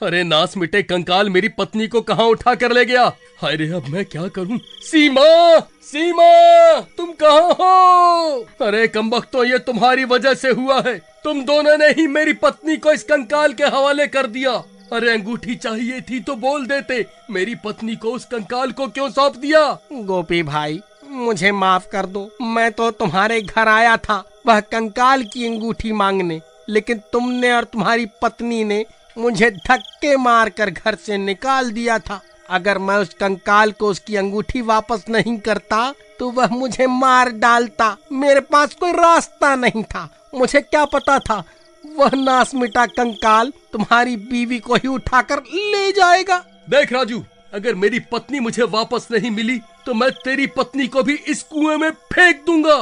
अरे नास मिटे कंकाल, मेरी पत्नी को कहाँ उठा कर ले गया? हाय रे, अब मैं क्या करूं? सीमा, सीमा, तुम कहाँ हो? अरे कमबख्तो, ये तुम्हारी वजह से हुआ है। तुम दोनों ने ही मेरी पत्नी को इस कंकाल के हवाले कर दिया। अरे अंगूठी चाहिए थी तो बोल देते, मेरी पत्नी को उस कंकाल को क्यों सौंप दिया? गोपी भाई, मुझे माफ कर दो। मैं तो तुम्हारे घर आया था वह कंकाल की अंगूठी मांगने, लेकिन तुमने और तुम्हारी पत्नी ने मुझे धक्के मारकर घर से निकाल दिया था। अगर मैं उस कंकाल को उसकी अंगूठी वापस नहीं करता तो वह मुझे मार डालता। मेरे पास कोई रास्ता नहीं था। मुझे क्या पता था वह नास मिटा कंकाल तुम्हारी बीवी को ही उठाकर ले जाएगा। देख राजू, अगर मेरी पत्नी मुझे वापस नहीं मिली तो मैं तेरी पत्नी को भी इस कुएं में फेंक दूंगा।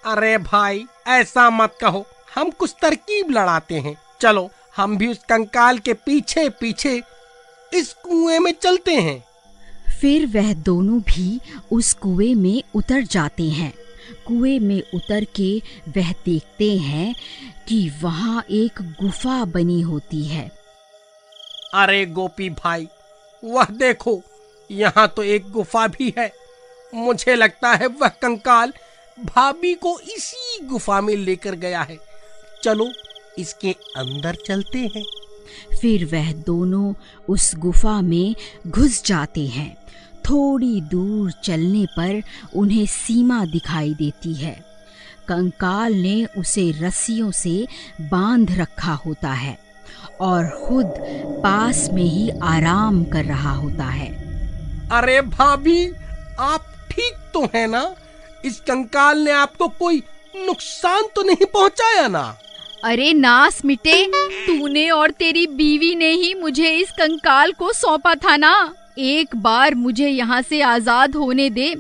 अरे भाई, ऐसा मत कहो। हम कुछ तरकीब लड़ाते हैं। चलो, हम भी उस कंकाल के पीछे पीछे इस कुएं में चलते हैं। फिर वह दोनों भी उस कुएं में उतर जाते हैं। कुएं में उतर के वह देखते हैं कि वहाँ एक गुफा बनी होती है। अरे गोपी भाई, वह देखो, यहाँ तो एक गुफा भी है। मुझे लगता है वह कंकाल भाभी को इसी गुफा में लेकर गया है। चलो, इसके अंदर चलते हैं। फिर वह दोनों उस गुफा में घुस जाते हैं। थोड़ी दूर चलने पर उन्हें सीमा दिखाई देती है। कंकाल ने उसे रस्सियों से बांध रखा होता है और खुद पास में ही आराम कर रहा होता है। अरे भाभी, आप ठीक तो है ना? इस कंकाल ने आपको कोई नुकसान तो नहीं पहुंचाया ना? अरे नास मिटे, तूने और तेरी बीवी ने ही मुझे इस कंकाल को सौंपा था ना। एक बार मुझे यहाँ से आजाद होने दे,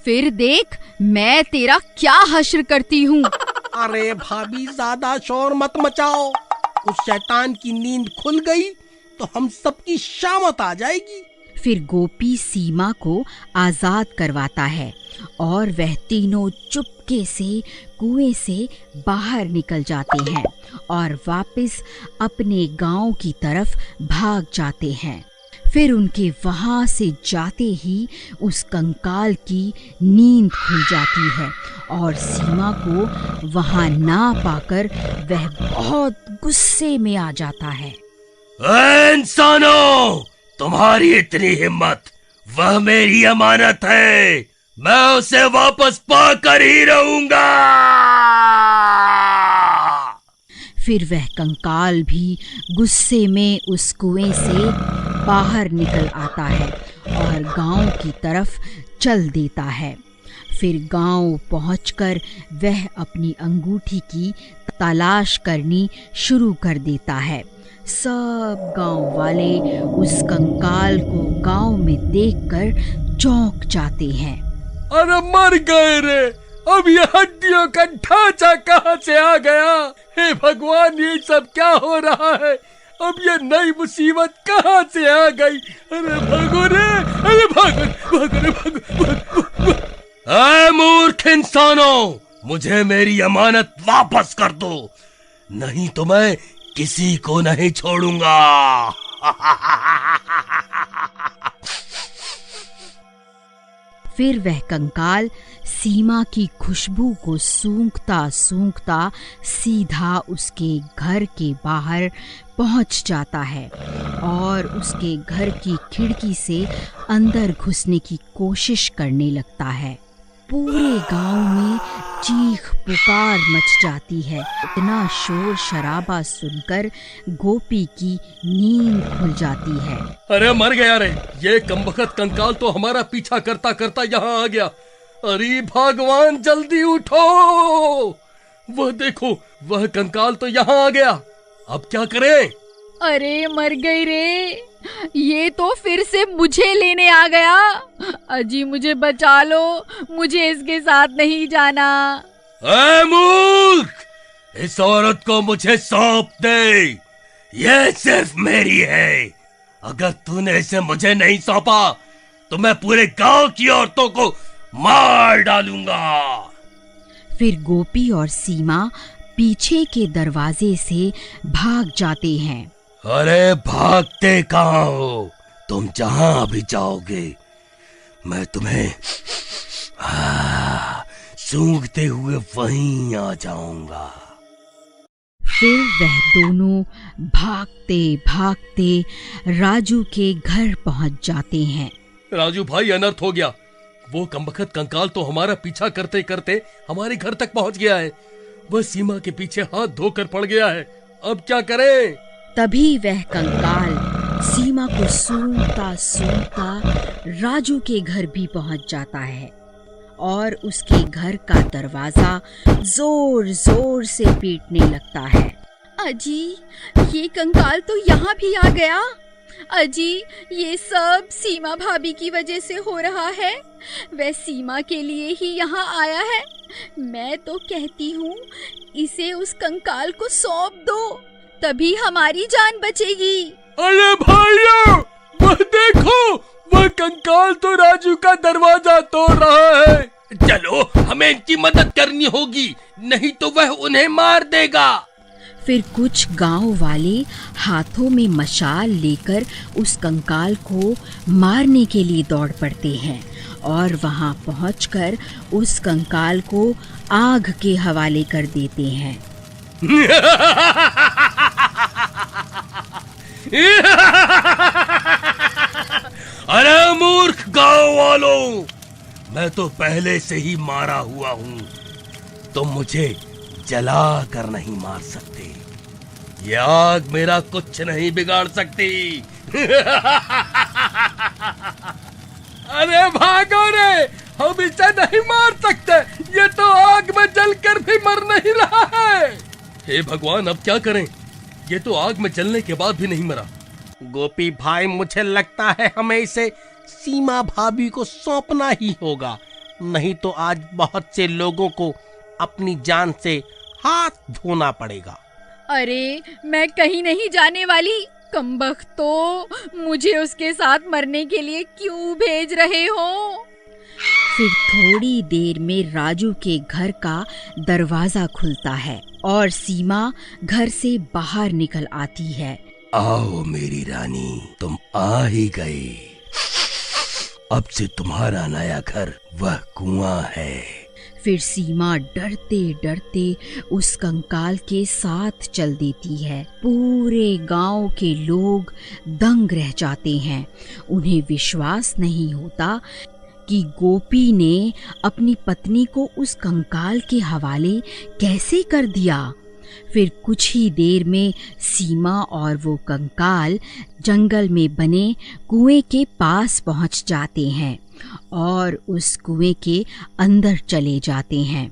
फिर देख मैं तेरा क्या हश्र करती हूँ। अरे भाभी, ज्यादा शोर मत मचाओ। उस शैतान की नींद खुल गई तो हम सबकी शामत आ जाएगी। फिर गोपी सीमा को आजाद करवाता है और वह तीनों चुपके से कुएं से बाहर निकल जाते हैं और वापस अपने गांव की तरफ भाग जाते हैं। फिर उनके वहां से जाते ही उस कंकाल की नींद खुल जाती है और सीमा को वहां ना पाकर वह बहुत गुस्से में आ जाता है। इंसानों, तुम्हारी इतनी हिम्मत! वह मेरी अमानत है, मैं उसे वापस पाकर ही रहूंगा। फिर वह कंकाल भी गुस्से में उस कुएं से बाहर निकल आता है और गांव की तरफ चल देता है। फिर गांव पहुंचकर वह अपनी अंगूठी की तलाश करनी शुरू कर देता है। सब गांव वाले उस कंकाल को गांव में देखकर चौंक जाते हैं। अरे मर गए रे! अब ये हड्डियों का ढांचा कहाँ से आ गया? हे भगवान, ये सब क्या हो रहा है? अब ये नई मुसीबत कहाँ से आ गई? अरे भागो रे! अरे भागो, भागो रे, भागो! ऐ मूर्ख इंसानों, मुझे मेरी अमानत वापस कर दो, नहीं तो मैं किसी को नहीं छोड़ूंगा। फिर वह कंकाल सीमा की खुशबू को सूंघता सूंघता सीधा उसके घर के बाहर पहुंच जाता है और उसके घर की खिड़की से अंदर घुसने की कोशिश करने लगता है। पूरे गांव में चीख पुकार मच जाती है। इतना शोर शराबा सुनकर गोपी की नींद खुल जाती है। अरे मर गया रे! ये कमबख्त कंकाल तो हमारा पीछा करता करता यहाँ आ गया। अरे भगवान, जल्दी उठो! वह देखो, वह कंकाल तो यहाँ आ गया। अब क्या करें? अरे मर गई रे! ये तो फिर से मुझे लेने आ गया। अजी मुझे बचा लो, मुझे इसके साथ नहीं जाना। ऐ मूर्ख, इस औरत को मुझे सौंप दे, ये सिर्फ मेरी है। अगर तूने इसे मुझे नहीं सौंपा तो मैं पूरे गांव की औरतों को मार डालूंगा। फिर गोपी और सीमा पीछे के दरवाजे से भाग जाते हैं अरे भागते कहाँ हो? तुम जहां भी जाओगे मैं तुम्हें सूंघते हुए वहीं आ जाऊंगा। फिर वह दोनों भागते भागते राजू के घर पहुंच जाते हैं। राजू भाई, अनर्थ हो गया। वो कमबख्त कंकाल तो हमारा पीछा करते करते हमारे घर तक पहुंच गया है। वह सीमा के पीछे हाथ धोकर पड़ गया है। अब क्या करें? तभी वह कंकाल सीमा को सूंघता सूंघता राजू के घर भी पहुंच जाता है और उसके घर का दरवाजा जोर जोर से पीटने लगता है। अजी, ये कंकाल तो यहाँ भी आ गया। अजी, ये सब सीमा भाभी की वजह से हो रहा है। वह सीमा के लिए ही यहाँ आया है। मैं तो कहती हूँ इसे उस कंकाल को सौंप दो, तभी हमारी जान बचेगी। अरे भाइयों, वह देखो, वह कंकाल तो राजू का दरवाजा तोड़ रहा है। चलो, हमें इनकी मदद करनी होगी, नहीं तो वह उन्हें मार देगा। फिर कुछ गांव वाले हाथों में मशाल लेकर उस कंकाल को मारने के लिए दौड़ पड़ते हैं और वहां पहुंचकर उस कंकाल को आग के हवाले कर देते हैं। अरे मूर्ख गांव वालों, मैं तो पहले से ही मारा हुआ हूँ। तुम मुझे जला कर नहीं मार सकते। ये आग मेरा कुछ नहीं बिगाड़ सकती। अरे भागो रे, हम इसे नहीं मार सकते। ये तो आग में जलकर भी मर नहीं रहा है। हे भगवान, अब क्या करें? ये तो आग में जलने के बाद भी नहीं मरा। गोपी भाई, मुझे लगता है हमें इसे सीमा भाभी को सौंपना ही होगा, नहीं तो आज बहुत से लोगों को अपनी जान से हाथ धोना पड़ेगा। अरे, मैं कहीं नहीं जाने वाली। कमबख्त तो मुझे उसके साथ मरने के लिए क्यों भेज रहे हो? फिर थोड़ी देर में राजू के घर का दरवाजा खुलता है और सीमा घर से बाहर निकल आती है। आओ मेरी रानी, तुम आ ही गई। अब से तुम्हारा नया घर वह कुआं है। फिर सीमा डरते डरते उस कंकाल के साथ चल देती है। पूरे गांव के लोग दंग रह जाते हैं। उन्हें विश्वास नहीं होता कि गोपी ने अपनी पत्नी को उस कंकाल के हवाले कैसे कर दिया। फिर कुछ ही देर में सीमा और वो कंकाल जंगल में बने कुएं के पास पहुंच जाते हैं और उस कुएं के अंदर चले जाते हैं।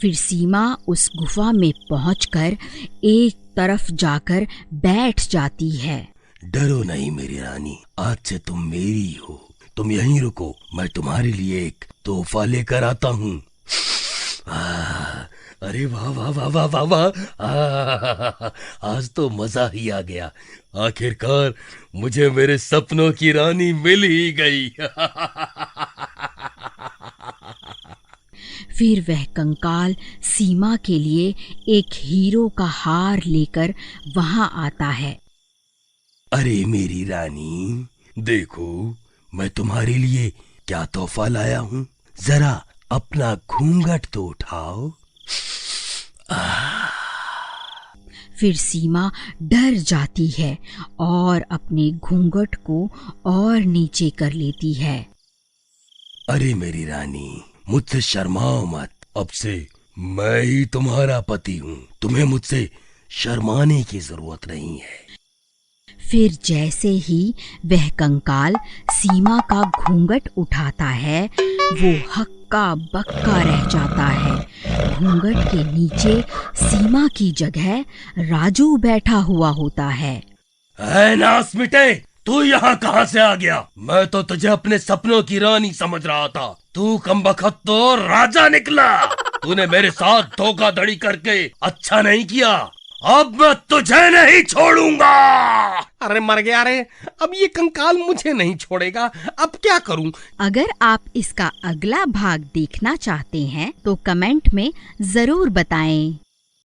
फिर सीमा उस गुफा में पहुंचकर एक तरफ जाकर बैठ जाती है। डरो नहीं मेरी रानी, आज से तुम मेरी हो। तुम यहीं रुको, मैं तुम्हारे लिए एक तोहफा लेकर आता हूँ। अरे वाह वाह वाह वाह वाह वाह, आज तो मजा ही आ गया। आखिरकार मुझे मेरे सपनों की रानी मिल ही गई। फिर वह कंकाल सीमा के लिए एक हीरो का हार लेकर वहां आता है। अरे मेरी रानी, देखो मैं तुम्हारे लिए क्या तोहफा लाया हूँ। जरा अपना घूंघट तो उठाओ। फिर सीमा डर जाती है और अपने घूंघट को और नीचे कर लेती है। अरे मेरी रानी, मुझसे शर्माओ मत। अब से मैं ही तुम्हारा पति हूँ। तुम्हें मुझसे शर्माने की जरूरत नहीं है। फिर जैसे ही वह कंकाल सीमा का घूंघट उठाता है, वो हक्का बक्का रह जाता है। घूंघट के नीचे सीमा की जगह राजू बैठा हुआ होता है। ऐ नास मिटे, तू यहाँ कहाँ से आ गया? मैं तो तुझे अपने सपनों की रानी समझ रहा था। तू कमबख्त तो राजा निकला। तूने मेरे साथ धोखाधड़ी करके अच्छा नहीं किया। अब मैं तुझे नहीं छोड़ूंगा। अरे मर गया रे, अब ये कंकाल मुझे नहीं छोड़ेगा। अब क्या करूं? अगर आप इसका अगला भाग देखना चाहते हैं तो कमेंट में जरूर बताएं।